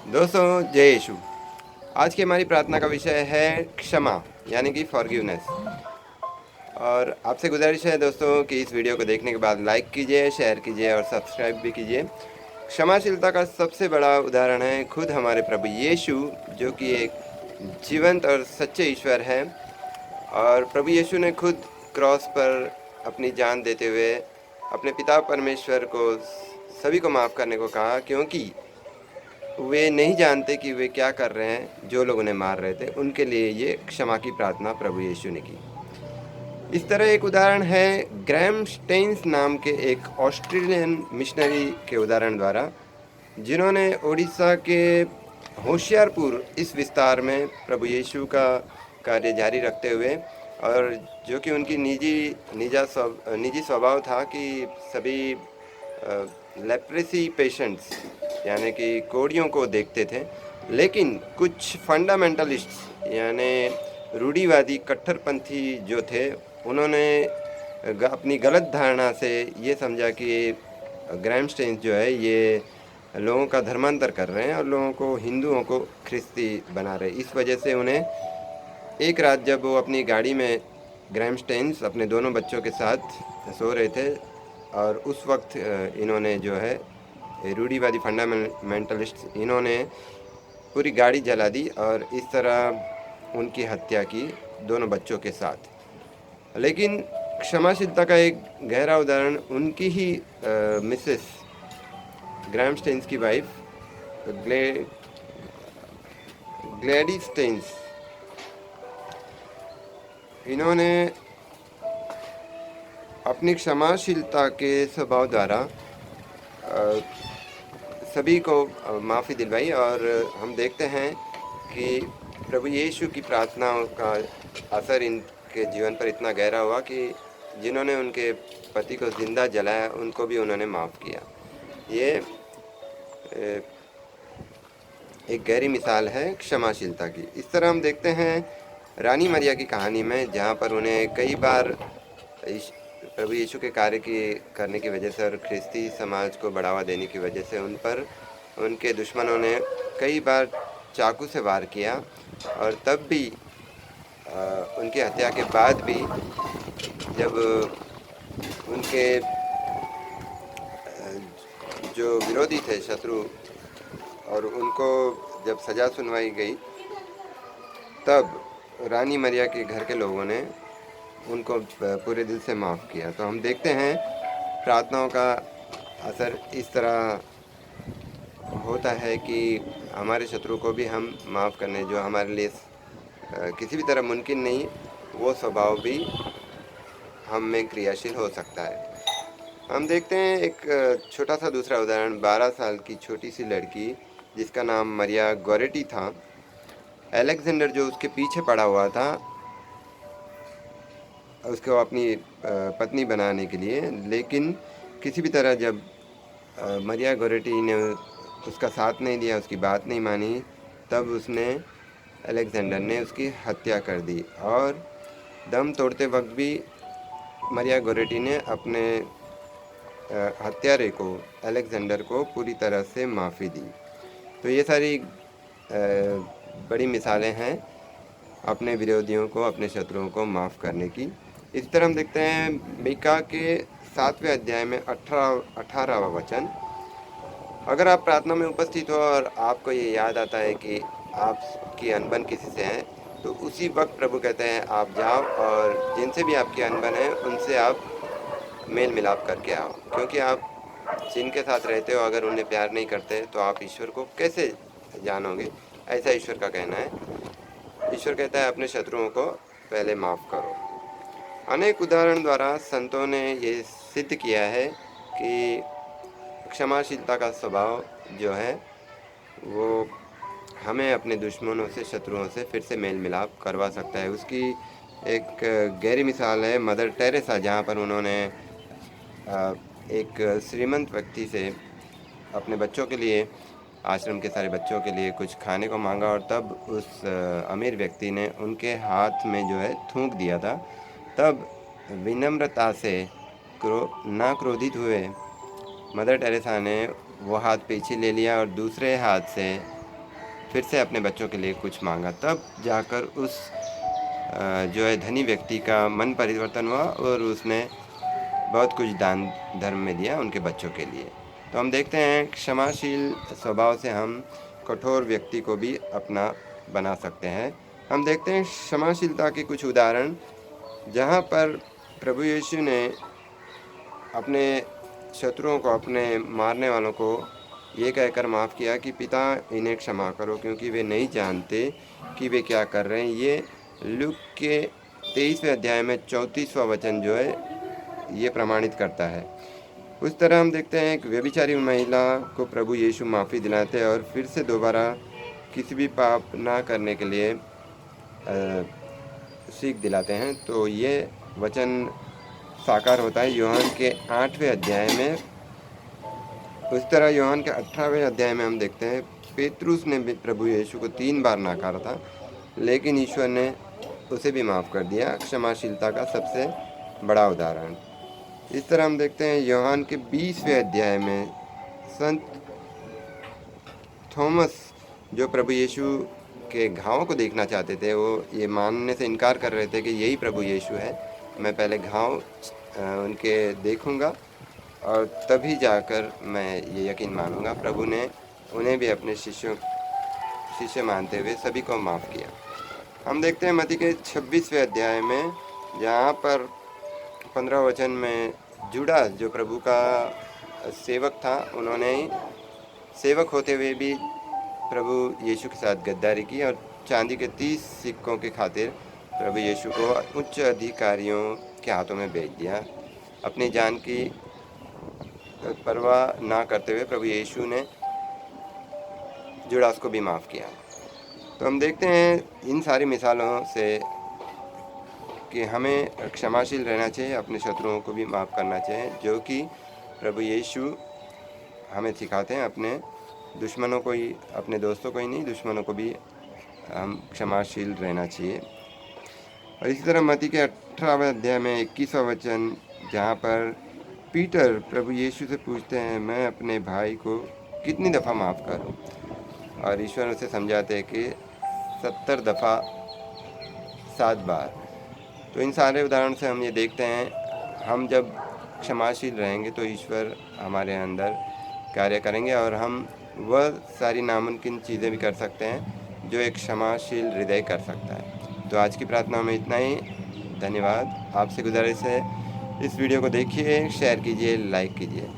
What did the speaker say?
दोस्तों, जय यीशु। आज की हमारी प्रार्थना का विषय है क्षमा, यानी कि फॉरगिवनेस। और आपसे गुजारिश है दोस्तों कि इस वीडियो को देखने के बाद लाइक कीजिए, शेयर कीजिए और सब्सक्राइब भी कीजिए। क्षमाशीलता का सबसे बड़ा उदाहरण है खुद हमारे प्रभु यीशु, जो कि एक जीवंत और सच्चे ईश्वर है। और प्रभु यीशु ने खुद क्रॉस पर अपनी जान देते हुए अपने पिता परमेश्वर को सभी को माफ़ करने को कहा, क्योंकि वे नहीं जानते कि वे क्या कर रहे हैं। जो लोग उन्हें मार रहे थे, उनके लिए ये क्षमा की प्रार्थना प्रभु यीशु ने की। इस तरह एक उदाहरण है ग्रैहम स्टेन्स नाम के एक ऑस्ट्रेलियन मिशनरी के उदाहरण द्वारा, जिन्होंने उड़ीसा के होशियारपुर इस विस्तार में प्रभु यीशु का कार्य जारी रखते हुए, और जो कि उनकी निजी स्वभाव था कि सभी लेप्रेसी पेशेंट्स यानी कि कोढ़ियों को देखते थे। लेकिन कुछ फंडामेंटलिस्ट्स यानी रूढ़िवादी कट्टरपंथी जो थे, उन्होंने अपनी गलत धारणा से ये समझा कि ग्रैहम स्टेन्स जो है ये लोगों का धर्मांतर कर रहे हैं और लोगों को, हिंदुओं को ख्रिस्ती बना रहे। इस वजह से उन्हें एक रात जब वो अपनी गाड़ी में, ग्रैहम स्टेन्स अपने दोनों बच्चों के साथ सो रहे थे, और उस वक्त इन्होंने जो है रूढ़िवादी फंडामेंटलिस्ट, इन्होंने पूरी गाड़ी जला दी और इस तरह उनकी हत्या की दोनों बच्चों के साथ। लेकिन क्षमाशीलता का एक गहरा उदाहरण उनकी ही मिसेस ग्रैहम स्टेन्स की वाइफ ग्लैडीस स्टेन्स, इन्होंने अपनी क्षमाशीलता के स्वभाव द्वारा सभी को माफ़ी दिलवाई। और हम देखते हैं कि प्रभु यीशु की प्रार्थनाओं का असर इनके जीवन पर इतना गहरा हुआ कि जिन्होंने उनके पति को ज़िंदा जलाया, उनको भी उन्होंने माफ़ किया। ये एक गहरी मिसाल है क्षमाशीलता की। इस तरह हम देखते हैं रानी मरिया की कहानी में, जहाँ पर उन्हें कई बार प्रभु यीशु के कार्य करने की वजह से और ख्रिस्ती समाज को बढ़ावा देने की वजह से उन पर उनके दुश्मनों ने कई बार चाकू से वार किया, और तब भी उनकी हत्या के बाद भी जब उनके जो विरोधी थे, शत्रु, और उनको जब सज़ा सुनवाई गई, तब रानी मरिया के घर के लोगों ने उनको पूरे दिल से माफ़ किया। तो हम देखते हैं प्रार्थनाओं का असर इस तरह होता है कि हमारे शत्रु को भी हम माफ़ करने, जो हमारे लिए किसी भी तरह मुमकिन नहीं, वो स्वभाव भी हम में क्रियाशील हो सकता है। हम देखते हैं एक छोटा सा दूसरा उदाहरण, 12 साल की छोटी सी लड़की जिसका नाम मरिया गोरेटी था। अलेक्जेंडर जो उसके पीछे पड़ा हुआ था, उसको अपनी पत्नी बनाने के लिए, लेकिन किसी भी तरह जब मरिया गोरेटी ने उसका साथ नहीं दिया, उसकी बात नहीं मानी, तब उसने, अलेक्जेंडर ने उसकी हत्या कर दी। और दम तोड़ते वक्त भी मरिया गोरेटी ने अपने हत्यारे को, अलेक्जेंडर को, पूरी तरह से माफ़ी दी। तो ये सारी बड़ी मिसालें हैं अपने विरोधियों को, अपने शत्रुओं को माफ़ करने की। इस तरह हम देखते हैं मीका के 7वें अध्याय में 18वां वचन। अगर आप प्रार्थना में उपस्थित हो और आपको ये याद आता है कि आपकी अनबन किसी से है, तो उसी वक्त प्रभु कहते हैं आप जाओ और जिनसे भी आपकी अनबन है उनसे आप मेल मिलाप करके आओ, क्योंकि आप जिनके साथ रहते हो अगर उन्हें प्यार नहीं करते तो आप ईश्वर को कैसे जानोगे, ऐसा ईश्वर का कहना है। ईश्वर कहता है अपने शत्रुओं को पहले माफ़ करो। अनेक उदाहरण द्वारा संतों ने ये सिद्ध किया है कि क्षमाशीलता का स्वभाव जो है वो हमें अपने दुश्मनों से, शत्रुओं से फिर से मेल मिलाप करवा सकता है। उसकी एक गहरी मिसाल है मदर टेरेसा, जहाँ पर उन्होंने एक श्रीमंत व्यक्ति से अपने बच्चों के लिए, आश्रम के सारे बच्चों के लिए कुछ खाने को मांगा, और तब उस अमीर व्यक्ति ने उनके हाथ में जो है थूक दिया था। तब विनम्रता से ना क्रोधित हुए मदर टेरेसा ने वो हाथ पीछे ले लिया और दूसरे हाथ से फिर से अपने बच्चों के लिए कुछ मांगा, तब जाकर उस जो है धनी व्यक्ति का मन परिवर्तन हुआ और उसने बहुत कुछ दान धर्म में दिया उनके बच्चों के लिए। तो हम देखते हैं क्षमाशील स्वभाव से हम कठोर व्यक्ति को भी अपना बना सकते हैं। हम देखते हैं क्षमाशीलता के कुछ उदाहरण, जहाँ पर प्रभु यीशु ने अपने शत्रुओं को, अपने मारने वालों को ये कहकर माफ़ किया कि पिता इन्हें क्षमा करो क्योंकि वे नहीं जानते कि वे क्या कर रहे हैं। ये लूक के 23वें अध्याय में 34वां वचन जो है ये प्रमाणित करता है। उस तरह हम देखते हैं एक व्यभिचारी महिला को प्रभु यीशु माफ़ी दिलाते हैं और फिर से दोबारा किसी भी पाप ना करने के लिए सीख दिलाते हैं। तो ये वचन साकार होता है यूहन्ना के 8वें अध्याय में। उस तरह यूहन्ना के 18वें अध्याय में हम देखते हैं पेतरुस ने भी प्रभु यीशु को 3 बार नकारा था, लेकिन ईश्वर ने उसे भी माफ़ कर दिया। क्षमाशीलता का सबसे बड़ा उदाहरण। इस तरह हम देखते हैं यूहन्ना के 20वें अध्याय में संत थॉमस, जो प्रभु यीशु के घावों को देखना चाहते थे, वो ये मानने से इनकार कर रहे थे कि यही प्रभु यीशु है, मैं पहले घाव उनके देखूंगा और तभी जाकर मैं ये यकीन मानूंगा। प्रभु ने उन्हें भी अपने शिष्य मानते हुए सभी को माफ़ किया। हम देखते हैं मत्ती के 26वें अध्याय में, जहाँ पर 15 वचन में जुड़ा जो प्रभु का सेवक था, उन्होंने सेवक होते हुए भी प्रभु यीशु के साथ गद्दारी की और चांदी के 30 सिक्कों के खातिर प्रभु यीशु को उच्च अधिकारियों के हाथों में बेच दिया। अपनी जान की परवाह ना करते हुए प्रभु यीशु ने जुड़ास को भी माफ़ किया। तो हम देखते हैं इन सारी मिसालों से कि हमें क्षमाशील रहना चाहिए, अपने शत्रुओं को भी माफ़ करना चाहिए, जो कि प्रभु यीशु हमें सिखाते हैं। अपने दुश्मनों को ही, अपने दोस्तों को ही नहीं, दुश्मनों को भी हम क्षमाशील रहना चाहिए। और इसी तरह मत्ती के 18वें अध्याय में 21वां वचन, जहाँ पर पीटर प्रभु यीशु से पूछते हैं, मैं अपने भाई को कितनी दफ़ा माफ़ करूं? और ईश्वर उसे समझाते हैं कि 70 दफ़ा 7 बार। तो इन सारे उदाहरण से हम ये देखते हैं, हम जब क्षमाशील रहेंगे तो ईश्वर हमारे अंदर कार्य करेंगे और हम वह सारी नामुमकिन चीज़ें भी कर सकते हैं जो एक क्षमाशील हृदय कर सकता है। तो आज की प्रार्थना में इतना ही। धन्यवाद। आपसे गुजारिश है, इस वीडियो को देखिए, शेयर कीजिए, लाइक कीजिए।